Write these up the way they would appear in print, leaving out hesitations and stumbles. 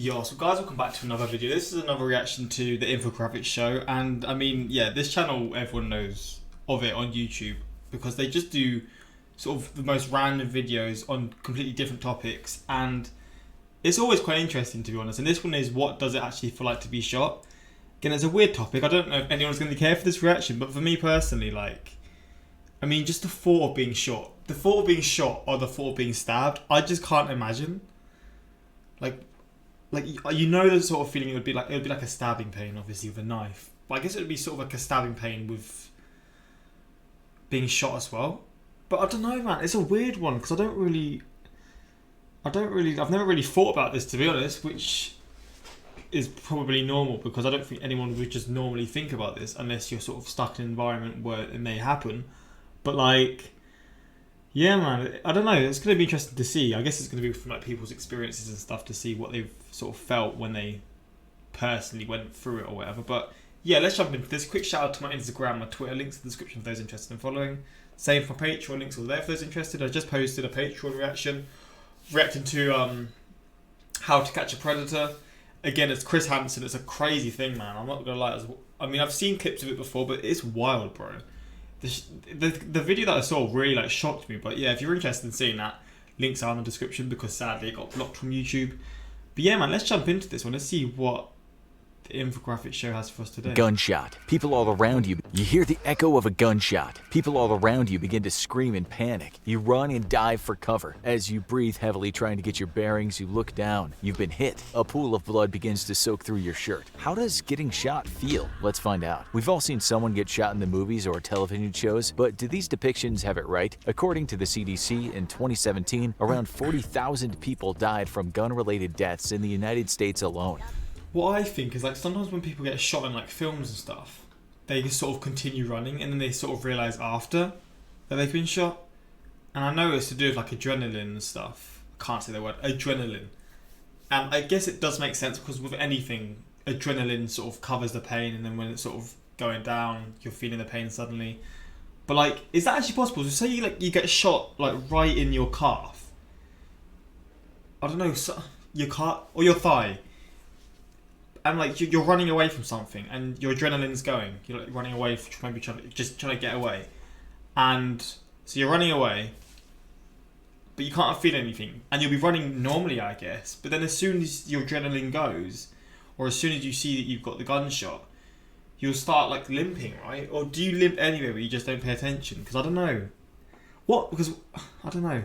Yo, so guys, welcome back to another video. This is another reaction to the Infographics show, and I mean, yeah, this channel, everyone knows of it on YouTube because they just do sort of the most random videos on completely different topics, and it's always quite interesting, to be honest. And this one is, what does it actually feel like to be shot? Again, it's a weird topic. I don't know if anyone's going to care for this reaction, but for me personally, like, I mean, just the thought of being shot, or the thought of being stabbed, I just can't imagine. Like, you know the sort of feeling it would be like a stabbing pain, obviously, with a knife. But I guess it would be sort of like a stabbing pain with being shot as well. But I don't know, man. It's a weird one because I've never really thought about this, to be honest, which is probably normal because I don't think anyone would just normally think about this unless you're sort of stuck in an environment where it may happen. But like, yeah, man, I don't know. It's going to be interesting to see. I guess it's going to be from like people's experiences and stuff to see what they've sort of felt when they personally went through it or whatever. But yeah, let's jump into this. Quick shout out to my Instagram, my Twitter, links in the description for those interested in following. Same for Patreon, links all there for those interested. I just posted a Patreon reacting to How to Catch a Predator. Again, it's Chris Hansen. It's a crazy thing, man. I'm not going to lie. I mean, I've seen clips of it before, but it's wild, bro. The video that I saw really like shocked me, but yeah, if you're interested in seeing that, links are in the description because sadly it got blocked from YouTube. But yeah, man, let's jump into this one. Let's see what the Infographics show has for us today. Gunshot. People all around you. You hear the echo of a gunshot. People all around you begin to scream in panic. You run and dive for cover. As you breathe heavily trying to get your bearings, you look down. You've been hit. A pool of blood begins to soak through your shirt. How does getting shot feel? Let's find out. We've all seen someone get shot in the movies or television shows, but do these depictions have it right? According to the CDC, in 2017, around 40,000 people died from gun-related deaths in the United States alone. What I think is, like, sometimes when people get shot in like films and stuff, they just sort of continue running and then they sort of realise after that they've been shot. And I know it's to do with like adrenaline and stuff. I can't say the word adrenaline. And I guess it does make sense because with anything, adrenaline sort of covers the pain, and then when it's sort of going down, you're feeling the pain suddenly. But like, is that actually possible? So say you get shot like right in your calf. I don't know, your calf or your thigh. And like you're running away from something, and your adrenaline's going. You're like running away, maybe trying to get away, and so you're running away, but you can't feel anything, and you'll be running normally, I guess. But then as soon as your adrenaline goes, or as soon as you see that you've got the gunshot, you'll start like limping, right? Or do you limp anyway, but you just don't pay attention? Because I don't know because I don't know.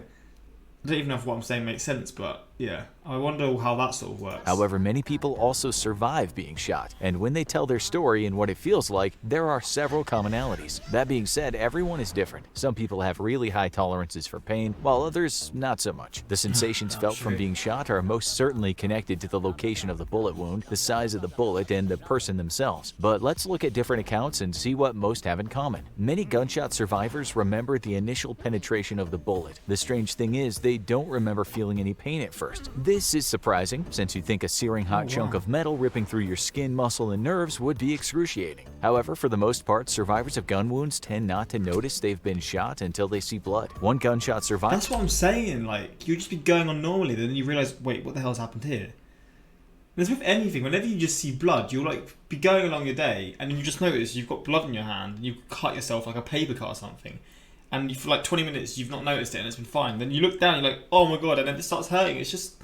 I don't even know if what I'm saying makes sense, but yeah, I wonder how that sort of works. However, many people also survive being shot, and when they tell their story and what it feels like, there are several commonalities. That being said, everyone is different. Some people have really high tolerances for pain, while others not so much. The sensations felt from being shot are most certainly connected to the location of the bullet wound, the size of the bullet, and the person themselves. But let's look at different accounts and see what most have in common. Many gunshot survivors remember the initial penetration of the bullet. The strange thing is, they don't remember feeling any pain at first. This is surprising, since you'd think a searing hot chunk of metal ripping through your skin, muscle, and nerves would be excruciating. However, for the most part, survivors of gun wounds tend not to notice they've been shot until they see blood. One gunshot survivor— That's what I'm saying, like, you just be going on normally, then you realise, wait, what the hell's happened here? There's with anything, whenever you just see blood, you'll like be going along your day, and then you just notice you've got blood in your hand, and you cut yourself like a paper cut or something. And for like 20 minutes you've not noticed it and it's been fine. Then you look down, you're like, oh my god, and then it starts hurting. It's just,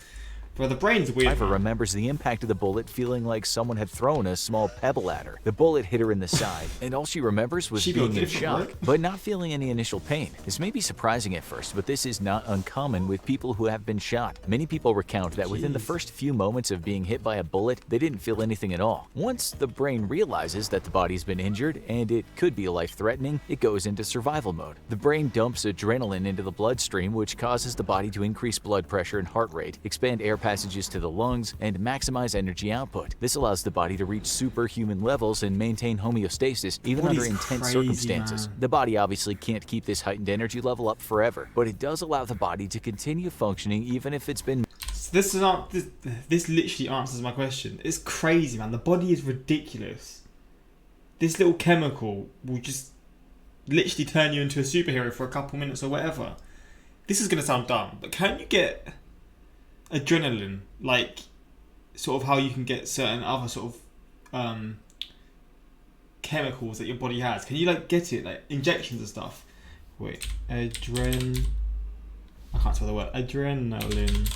bro, the brain's weird. Survivor remembers the impact of the bullet feeling like someone had thrown a small pebble at her. The bullet hit her in the side, and all she remembers was being in shock, but not feeling any initial pain. This may be surprising at first, but this is not uncommon with people who have been shot. Many people recount that within the first few moments of being hit by a bullet, they didn't feel anything at all. Once the brain realizes that the body's been injured and it could be life-threatening, it goes into survival mode. The brain dumps adrenaline into the bloodstream, which causes the body to increase blood pressure and heart rate, expand air passages to the lungs, and maximize energy output. This allows the body to reach superhuman levels and maintain homeostasis even under intense circumstances. Man. The body obviously can't keep this heightened energy level up forever, but it does allow the body to continue functioning even if it's been— So this literally answers my question. It's crazy, man. The body is ridiculous. This little chemical will just literally turn you into a superhero for a couple minutes or whatever. This is going to sound dumb, but can you get adrenaline like sort of how you can get certain other sort of chemicals that your body has. Can you like get it like injections and stuff? Wait, I can't spell the word. Adrenaline.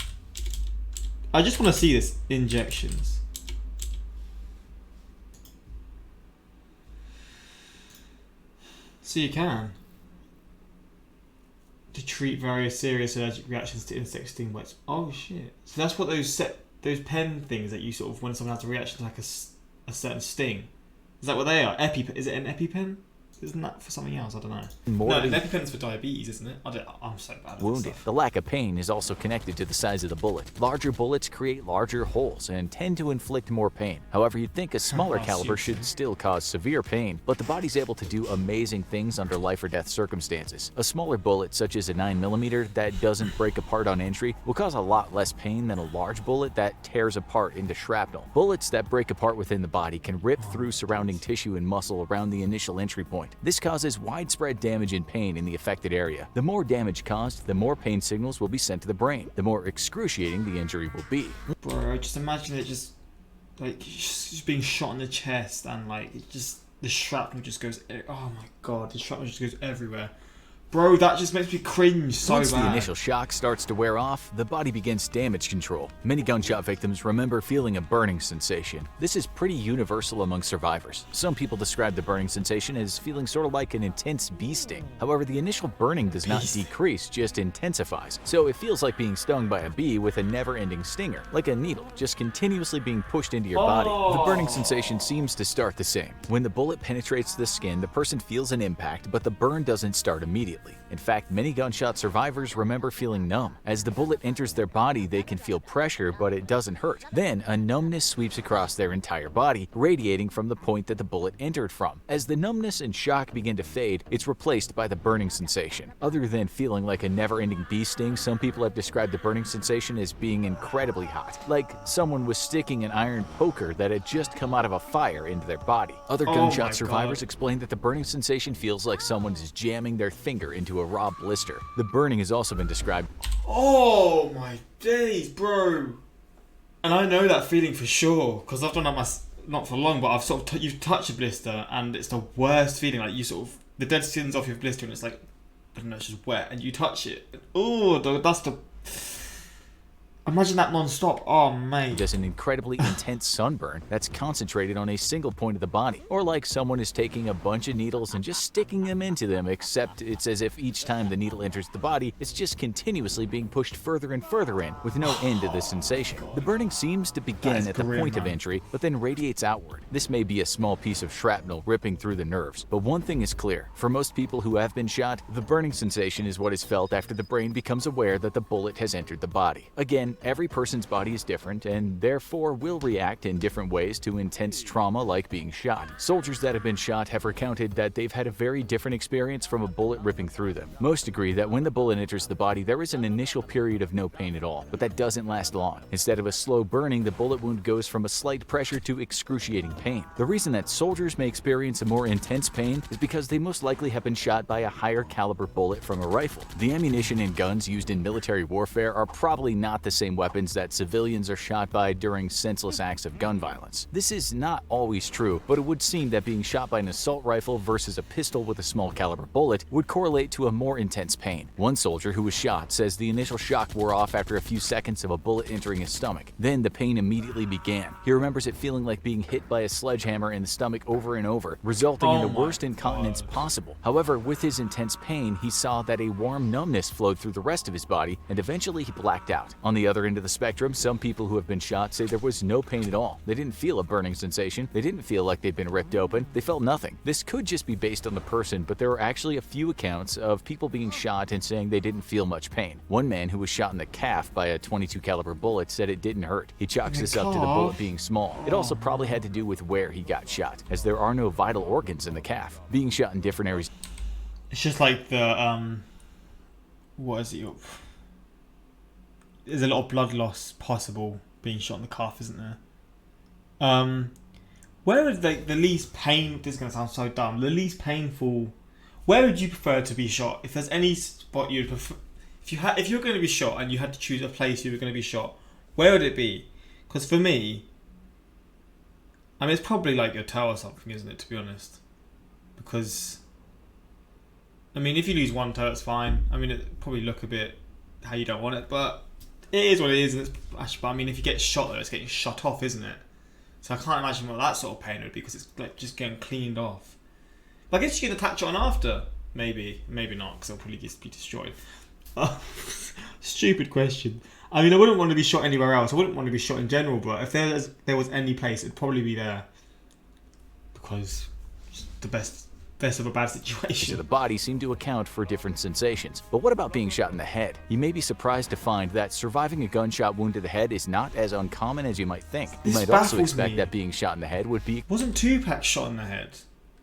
I just want to see this. Injections. So you can. To treat various serious allergic reactions to insect sting bites. Oh shit! So that's what those pen things that you sort of when someone has a reaction to like a certain sting. Is that what they are? Is it an EpiPen? Isn't that for something else? I don't know. No, an EpiPen's for diabetes, isn't it? I'm so bad at wounded. this stuff. The lack of pain is also connected to the size of the bullet. Larger bullets create larger holes and tend to inflict more pain. However, you'd think a smaller caliber should still cause severe pain, but the body's able to do amazing things under life or death circumstances. A smaller bullet, such as a 9mm that doesn't break apart on entry, will cause a lot less pain than a large bullet that tears apart into shrapnel. Bullets that break apart within the body can rip through surrounding tissue and muscle around the initial entry point. This causes widespread damage and pain in the affected area. The more damage caused, the more pain signals will be sent to the brain, the more excruciating the injury will be. Bro, just imagine it just being shot in the chest and like the shrapnel just goes. Oh my god, the shrapnel just goes everywhere. Bro, that just makes me cringe so Once bad. the initial shock starts to wear off, the body begins damage control. Many gunshot victims remember feeling a burning sensation. This is pretty universal among survivors. Some people describe the burning sensation as feeling sort of like an intense bee sting. However, the initial burning does not decrease, just intensifies. So it feels like being stung by a bee with a never-ending stinger, like a needle, just continuously being pushed into your body. The burning sensation seems to start the same. When the bullet penetrates the skin, the person feels an impact, but the burn doesn't start immediately. In fact, many gunshot survivors remember feeling numb. As the bullet enters their body, they can feel pressure, but it doesn't hurt. Then, a numbness sweeps across their entire body, radiating from the point that the bullet entered from. As the numbness and shock begin to fade, it's replaced by the burning sensation. Other than feeling like a never-ending bee sting, some people have described the burning sensation as being incredibly hot, like someone was sticking an iron poker that had just come out of a fire into their body. Other gunshot survivors explain that the burning sensation feels like someone is jamming their finger into a raw blister. The burning has also been described. Oh my days, bro! And I know that feeling for sure because I've done that not for long, but I've sort of you've touched a blister and it's the worst feeling. Like you sort of the dead skin's off your blister and it's like I don't know, it's just wet and you touch it. Oh, that's the. Imagine that non-stop. Oh, mate. There's an incredibly intense sunburn that's concentrated on a single point of the body. Or like someone is taking a bunch of needles and just sticking them into them, except it's as if each time the needle enters the body, it's just continuously being pushed further and further in, with no end to the sensation. The burning seems to begin at the point of entry, but then radiates outward. This may be a small piece of shrapnel ripping through the nerves, but one thing is clear. For most people who have been shot, the burning sensation is what is felt after the brain becomes aware that the bullet has entered the body. Again, every person's body is different and therefore will react in different ways to intense trauma like being shot. Soldiers that have been shot have recounted that they've had a very different experience from a bullet ripping through them. Most agree that when the bullet enters the body, there is an initial period of no pain at all, but that doesn't last long. Instead of a slow burning, the bullet wound goes from a slight pressure to excruciating pain. The reason that soldiers may experience a more intense pain is because they most likely have been shot by a higher caliber bullet from a rifle. The ammunition and guns used in military warfare are probably not the same weapons that civilians are shot by during senseless acts of gun violence. This is not always true, but it would seem that being shot by an assault rifle versus a pistol with a small caliber bullet would correlate to a more intense pain. One soldier who was shot says the initial shock wore off after a few seconds of a bullet entering his stomach. Then the pain immediately began. He remembers it feeling like being hit by a sledgehammer in the stomach over and over, resulting in the worst incontinence possible. However, with his intense pain, he saw that a warm numbness flowed through the rest of his body, and eventually he blacked out. On the other end of the spectrum, some people who have been shot say there was no pain at all. They didn't feel a burning sensation. They didn't feel like they'd been ripped open. They felt nothing. This could just be based on the person, but there are actually a few accounts of people being shot and saying they didn't feel much pain. One man who was shot in the calf by a .22 caliber bullet said it didn't hurt. He chalks this up to the bullet being small. It also probably had to do with where he got shot, as there are no vital organs in the calf. Being shot in different areas. It's just like the what is it? There's a lot of blood loss possible being shot in the calf, isn't there? Where would the least pain? This is gonna sound so dumb. The least painful. Where would you prefer to be shot? If there's any spot you'd prefer, if you're going to be shot and you had to choose a place you were going to be shot, where would it be? Because for me, I mean, it's probably like your toe or something, isn't it? To be honest, because I mean, if you lose one toe, it's fine. I mean, it probably look a bit how you don't want it, but it is what it is. And it's actually, but I mean, if you get shot, though, it's getting shot off, isn't it? So I can't imagine what that sort of pain would be, because it's like just getting cleaned off. But I guess you can attach it on after. Maybe not, because it'll probably just be destroyed. Stupid question. I mean, I wouldn't want to be shot anywhere else. I wouldn't want to be shot in general, but if there was any place, it'd probably be there, because it's the best of a bad To situation. the body seem to account for different sensations. But what about being shot in the head? You may be surprised to find that surviving a gunshot wound to the head is not as uncommon as you might think. You This might also baffles expect me. that being shot in the head would be Wasn't Tupac shot in the head?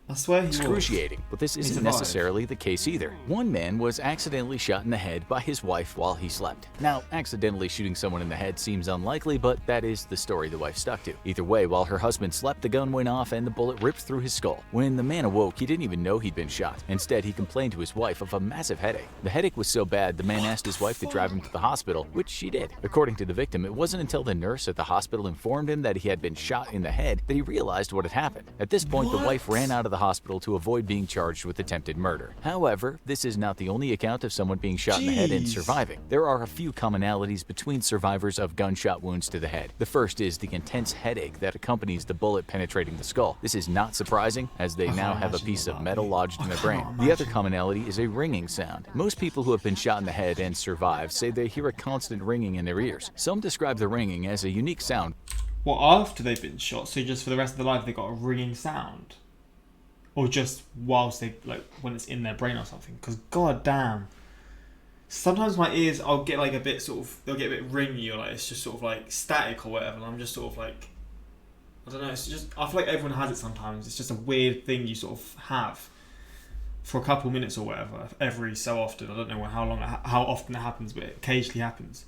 I swear he was. excruciating, but this isn't survived. necessarily the case either. One man was accidentally shot in the head by his wife while he slept. Now, accidentally shooting someone in the head seems unlikely, but that is the story the wife stuck to. Either way, while her husband slept, the gun went off and the bullet ripped through his skull. When the man awoke, he didn't even know he'd been shot. Instead, he complained to his wife of a massive headache. The headache was so bad, the man asked his wife to drive him to the hospital, which she did. According to the victim, it wasn't until the nurse at the hospital informed him that he had been shot in the head that he realized what had happened. At this point, the wife ran out of the hospital to avoid being charged with attempted murder. However, this is not the only account of someone being shot in the head and Jeez. surviving. There are a few commonalities between survivors of gunshot wounds to the head. The first is the intense headache that accompanies the bullet penetrating the skull. This is not surprising, as they now have a imagine piece what of that metal would be. lodged in I their brain. can't The other imagine. commonality is a ringing sound. Most people who have been shot in the head and survive say they hear a constant ringing in their ears. Some describe the ringing as a unique sound. What, after they've been shot? So just for the rest of their life they got a ringing sound? Or just whilst they, like, when it's in their brain or something? Because god damn. Sometimes my ears, I'll get like a bit sort of, they'll get a bit ringy, or like it's just sort of like static or whatever, and I'm just sort of like, I don't know, it's just, I feel like everyone has it sometimes. It's just a weird thing you sort of have for a couple minutes or whatever, every so often. I don't know how often it happens, but it occasionally happens.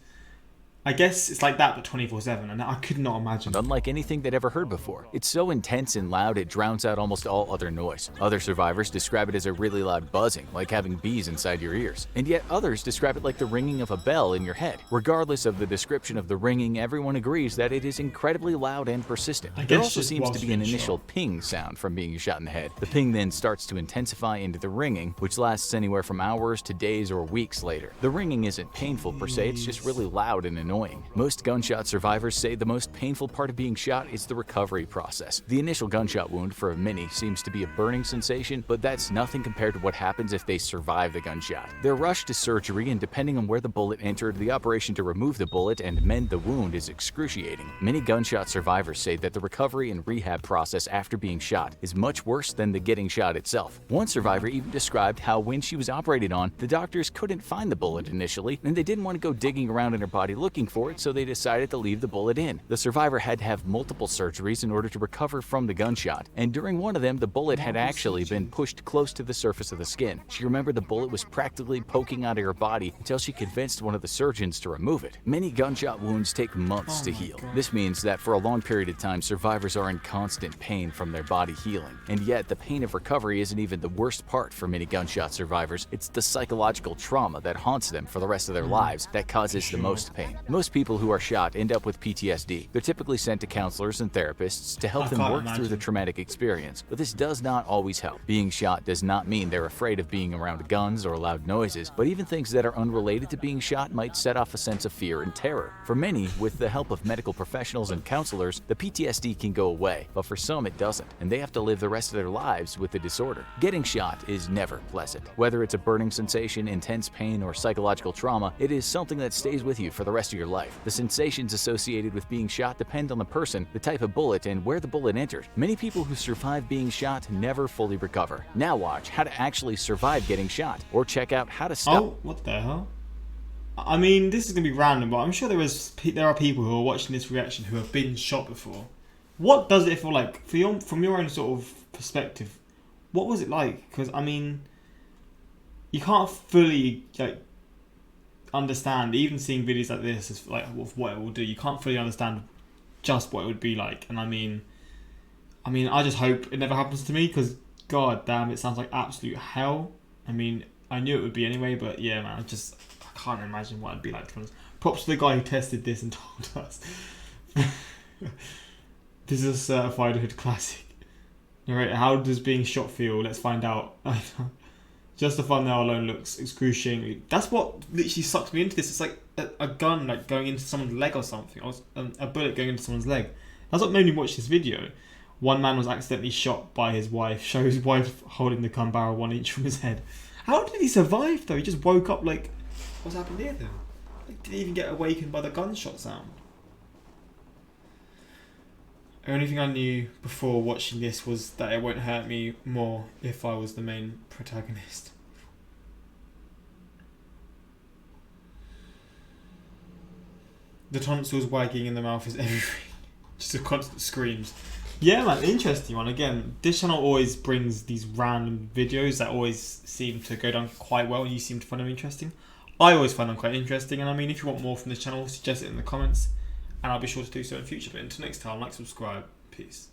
I guess it's like that, but 24/7, and I could not imagine. Unlike anything they'd ever heard before. It's so intense and loud it drowns out almost all other noise. Other survivors describe it as a really loud buzzing, like having bees inside your ears. And yet others describe it like the ringing of a bell in your head. Regardless of the description of the ringing, everyone agrees that it is incredibly loud and persistent. I There guess also just seems to whilst be an being initial shot. ping sound from being shot in the head. The ping then starts to intensify into the ringing, which lasts anywhere from hours to days or weeks later. The ringing isn't painful per se, it's just really loud and annoying. Most gunshot survivors say the most painful part of being shot is the recovery process. The initial gunshot wound for many seems to be a burning sensation, but that's nothing compared to what happens if they survive the gunshot. They're rushed to surgery, and depending on where the bullet entered, the operation to remove the bullet and mend the wound is excruciating. Many gunshot survivors say that the recovery and rehab process after being shot is much worse than the getting shot itself. One survivor even described how when she was operated on, the doctors couldn't find the bullet initially, and they didn't want to go digging around in her body looking for it, so they decided to leave the bullet in. The survivor had to have multiple surgeries in order to recover from the gunshot, and during one of them, the bullet had actually been pushed close to the surface of the skin. She remembered the bullet was practically poking out of her body until she convinced one of the surgeons to remove it. Many gunshot wounds take months to heal. This means that for a long period of time, survivors are in constant pain from their body healing. And yet, the pain of recovery isn't even the worst part for many gunshot survivors. It's the psychological trauma that haunts them for the rest of their lives that causes the most pain. Most people who are shot end up with PTSD. They're typically sent to counselors and therapists to help I them can't work through the imagine. traumatic experience, but this does not always help. Being shot does not mean they're afraid of being around guns or loud noises, but even things that are unrelated to being shot might set off a sense of fear and terror. For many, with the help of medical professionals and counselors, the PTSD can go away, but for some it doesn't, and they have to live the rest of their lives with the disorder. Getting shot is never pleasant. Whether it's a burning sensation, intense pain, or psychological trauma, it is something that stays with you for the rest of your life. The sensations associated with being shot depend on the person, the type of bullet, and where the bullet entered. Many people who survive being shot never fully recover. Now watch how to actually survive getting shot, or check out how to stop. Oh, what the hell? I mean, this is gonna be random, but I'm sure there are people who are watching this reaction who have been shot before. What does it feel like from your own sort of perspective? What was it like? Because I mean, you can't fully like understand. Even seeing videos like this is like of what it will do. You can't fully understand just what it would be like. And I mean, I just hope it never happens to me, because god damn, it sounds like absolute hell. I mean, I knew it would be anyway, but yeah, man, I can't imagine what it'd be like, to be honest. Props to the guy who tested this and told us. This is a certified hood classic. Alright, how does being shot feel? Let's find out. Just the thumbnail alone looks excruciating. That's what literally sucked me into this. It's like a gun like going into someone's leg or something. A bullet going into someone's leg. That's what made me watch this video. One man was accidentally shot by his wife. Show his wife holding the gun barrel 1 inch from his head. How did he survive though? He just woke up like... What's happened here then? Like, did he even get awakened by the gunshot sound? The only thing I knew before watching this was that it won't hurt me more if I was the main protagonist. The tonsils wagging in the mouth is everything. Just a constant screams. Yeah man, interesting one. Again, this channel always brings these random videos that always seem to go down quite well and you seem to find them interesting. I always find them quite interesting, and I mean if you want more from this channel, suggest it in the comments and I'll be sure to do so in future. But until next time, like, subscribe, peace.